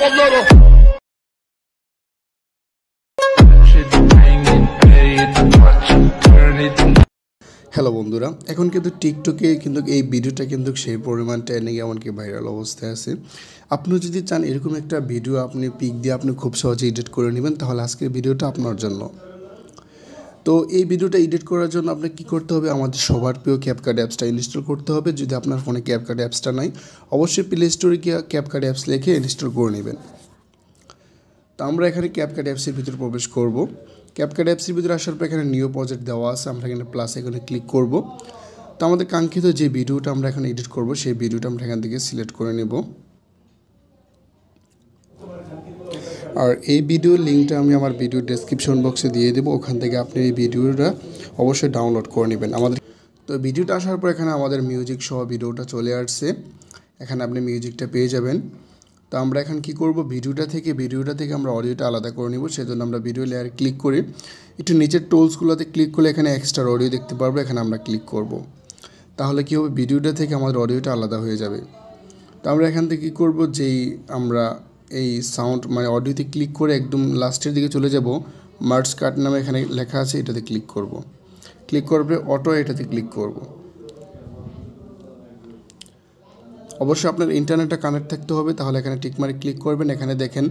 Hello বন্ধুরা, এখন কিন্তু টিকটকে কিন্তু এই ভিডিওটা কিন্তু সেই পরিমাণ ট্রেন্ডিং এমনকি ভাইরাল অবস্থায় আছে। আপনি যদি চান এরকম একটা ভিডিও আপনি পিক দিয়ে আপনি খুব সহজে এডিট করে নেবেন, তাহলে আজকের ভিডিওটা আপনার জন্য। তো এই ভিডিওটা এডিট করার জন্য আপনাকে কী করতে হবে, আমাদের সবার প্রিয় ক্যাপকাট অ্যাপসটা ইনস্টল করতে হবে। যদি আপনার ফোনে ক্যাপকাট অ্যাপসটা নাই, অবশ্যই প্লে স্টোরে গিয়ে ক্যাপকাট অ্যাপস লিখে ইনস্টল করে নেবেন। তো আমরা এখানে ক্যাপকাট অ্যাপসের ভিতরে প্রবেশ করব। ক্যাপকাট অ্যাপসের ভিতরে আসার পর এখানে নিউ প্রজেক্ট দেওয়া আছে, আমরা এখানে প্লাস এখানে ক্লিক করব। তো আমাদের কাঙ্ক্ষিত যে ভিডিওটা আমরা এখানে এডিট করব সেই ভিডিওটা আমরা এখান থেকে সিলেক্ট করে নেব। আর এই ভিডিওর লিঙ্কটা আমি আমার ভিডিও ডেসক্রিপশন বক্সে দিয়ে দেবো, ওখান থেকে আপনি এই ভিডিওটা অবশ্যই ডাউনলোড করে নেবেন। তো ভিডিওটা আসার পর এখানে আমাদের মিউজিক সহ ভিডিওটা চলে আসছে, এখানে আপনি মিউজিকটা পেয়ে যাবেন। তো আমরা এখন কি করব, ভিডিওটা থেকে আমরা অডিওটা আলাদা করে নিব। সেজন্য আমরা ভিডিও লেয়ারে ক্লিক করে একটু নিচের টুলসগুলোতে ক্লিক করলে এখানে এক্সট্রা অডিও দেখতে পারবো, এখানে আমরা ক্লিক করব। তাহলে কী হবে, ভিডিওটা থেকে আমাদের অডিওটা আলাদা হয়ে যাবে। তো আমরা এখান থেকে কী করব, যেই আমরা এই সাউন্ড অডিওতে ক্লিক করে একদম লাস্টের দিকে চলে যাব, মার্জ কাট নামে এখানে লেখা আছে, এটাতে ক্লিক করব। ক্লিক করবে অটো, এটাতে ক্লিক করব। অবশ্যই আপনার ইন্টারনেটটা কানেক্ট থাকতে হবে, তাহলে এখানে টিকমারে ক্লিক করবেন। এখানে দেখেন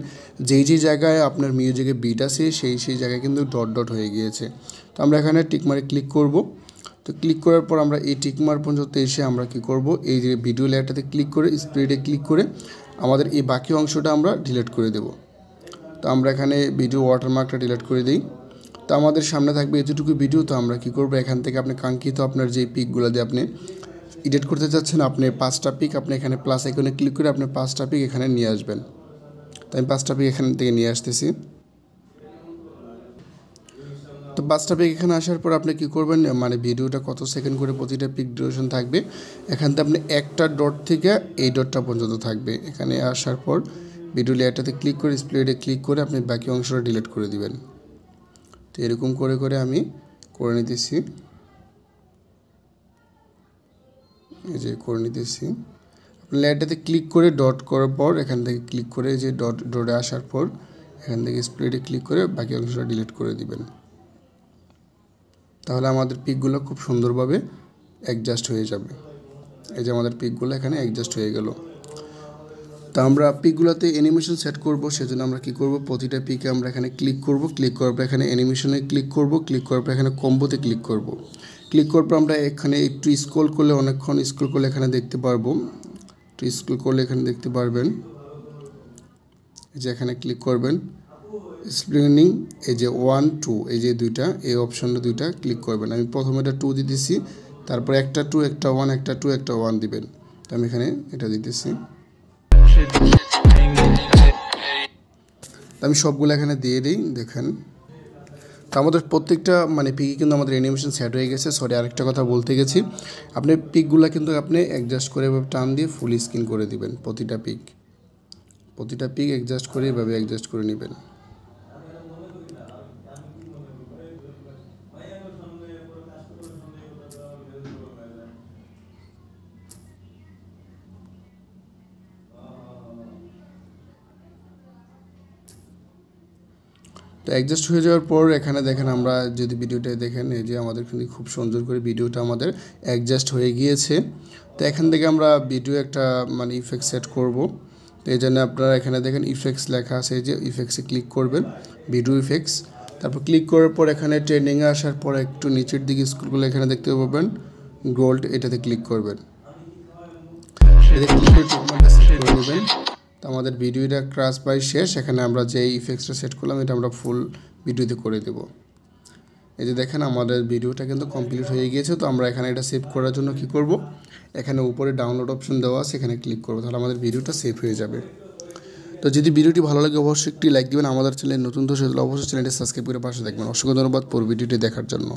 যেই জায়গায় আপনার মিউজিকে বিট আছে সেই জায়গায় কিন্তু ডট ডট হয়ে গিয়েছে। তো আমরা এখানে টিকমারে ক্লিক করব। তো ক্লিক করার পর আমরা এই টিকমার পর্যন্ত এসে আমরা কি করব, এই যে ভিডিও লেয়ারটাতে ক্লিক করে স্প্রেডে ক্লিক করে আমাদের এই বাকি অংশটা আমরা ডিলিট করে দেব। তো আমরা এখানে ভিডিও ওয়াটারমার্কটা ডিলিট করে দিই। তো আমাদের সামনে থাকবে এতটুকু ভিডিও। তো আমরা কি করব, এখান থেকে আপনি কাঙ্ক্ষিত আপনার যে পিকগুলো দিয়ে আপনি এডিট করতে চাচ্ছেন, আপনি 5টা পিক আপনি এখানে প্লাস আইকনে ক্লিক করে আপনি 5টা পিক এখানে নিয়ে আসবেন। তো আমি 5টা পিক এখান থেকে নিয়ে আসতেছি। তো 5টা পিক এখানে আসার পর আপনি কী করবেন, ভিডিওটা কত সেকেন্ড করে প্রতিটা পিক ডিউরেশন থাকবে, এখান থেকে আপনি একটা ডট থেকে এই ডটটা পর্যন্ত থাকবে। এখানে আসার পর ভিডিও লেয়ারটাতে ক্লিক করে স্প্লিটে ক্লিক করে আপনি বাকি অংশটা ডিলিট করে দিবেন। তো এরকম করে আমি করে নিতেছি, এই যে করে নিতেছি। আপনি লেয়ারটাতে ক্লিক করে ডট করার পর এখান থেকে ক্লিক করে যে ডটে আসার পর এখান থেকে স্প্লিটে ক্লিক করে বাকি অংশটা ডিলিট করে দিবেন। তাহলে আমাদের পিকগুলো খুব সুন্দরভাবে অ্যাডজাস্ট হয়ে যাবে। এই যে আমাদের পিকগুলো এখানে অ্যাডজাস্ট হয়ে গেল। তো আমরা পিকগুলোতে অ্যানিমেশন সেট করব, সেজন্য আমরা কি করব, প্রতিটা পিকে আমরা এখানে ক্লিক করব। ক্লিক করার পর এখানে অ্যানিমেশনে ক্লিক করব। ক্লিক করার পর এখানে কম্বোতে ক্লিক করব। ক্লিক করার পর আমরা এখানে একটু স্ক্রল করলে, অনেকক্ষণ স্ক্রল করলে এখানে দেখতে পারবো, একটু স্ক্রল করলে এখানে দেখতে পারবেন, এই যে এখানে ক্লিক করবেন স্প্রিনিং, এই যে 1 2 এই যে দুইটা, এই অপশনটা দুইটা ক্লিক করবেন। আমি প্রথমে এটা 2 দিতেছি, তারপর একটা 2 একটা 1 একটা 2 একটা 1 দিবেন। তো আমি এখানে এটা দিতেছি। আমি সবগুলো এখানে দিয়ে দিই, দেখেন। তো আমাদের প্রত্যেকটা পিকে কিন্তু আমাদের অ্যানিমেশন সেট হয়ে গেছে। সরি, আরেকটা কথা বলতে গেছি, আপনি পিকগুলো কিন্তু আপনি অ্যাডজাস্ট করে এভাবে টান দিয়ে ফুল স্ক্রিন করে দিবেন। প্রতিটা পিক অ্যাডজাস্ট করে এভাবে অ্যাডজাস্ট করে নেবেন। তো অ্যাডজাস্ট হয়ে যাওয়ার পর এখানে দেখেন, আমরা যদি ভিডিওটা দেখেন, এই যে আমাদের কিন্তু খুব সুন্দর করে ভিডিওটা আমাদের অ্যাডজাস্ট হয়ে গিয়েছে। তো এখান থেকে আমরা ভিডিও একটা ইফেক্ট সেট করব। তো এই জন্য আপনারা এখানে দেখেন ইফেক্টস লেখা আছে, এই যে ইফেক্টসে ক্লিক করবেন, ভিডিও ইফেক্টস। তারপর ক্লিক করার পর এখানে ট্রেন্ডিংয়ে আসার পর একটু নিচের দিকে স্ক্রল করলে এখানে দেখতে পাবেন গোল্ড, এটাতে ক্লিক করবেন। এটাতে ক্লিক করে টিকমার্কটা সেট করে নেবেন। তো আমাদের ভিডিওটা ক্রাশ বাই শেষ। এখানে আমরা যে ইফেক্টসটা সেট করলাম এটা আমরা ফুল ভিডিওতে করে দেব। এই যে দেখেন আমাদের ভিডিওটা কিন্তু কমপ্লিট হয়ে গিয়েছে। তো আমরা এখানে এটা সেভ করার জন্য কি করব, এখানে উপরে ডাউনলোড অপশন দেওয়া আছে, এখানে ক্লিক করব, তাহলে আমাদের ভিডিওটা সেভ হয়ে যাবে। তো যদি ভিডিওটি ভালো লাগে অবশ্যই একটি লাইক দিবেন। আমাদের চ্যানেল নতুন তো সেগুলো অবশ্যই চ্যানেলটি সাবস্ক্রাইব করে পাশে দেখবেন। অসংখ্য ধন্যবাদ পুরো ভিডিওটি দেখার জন্য।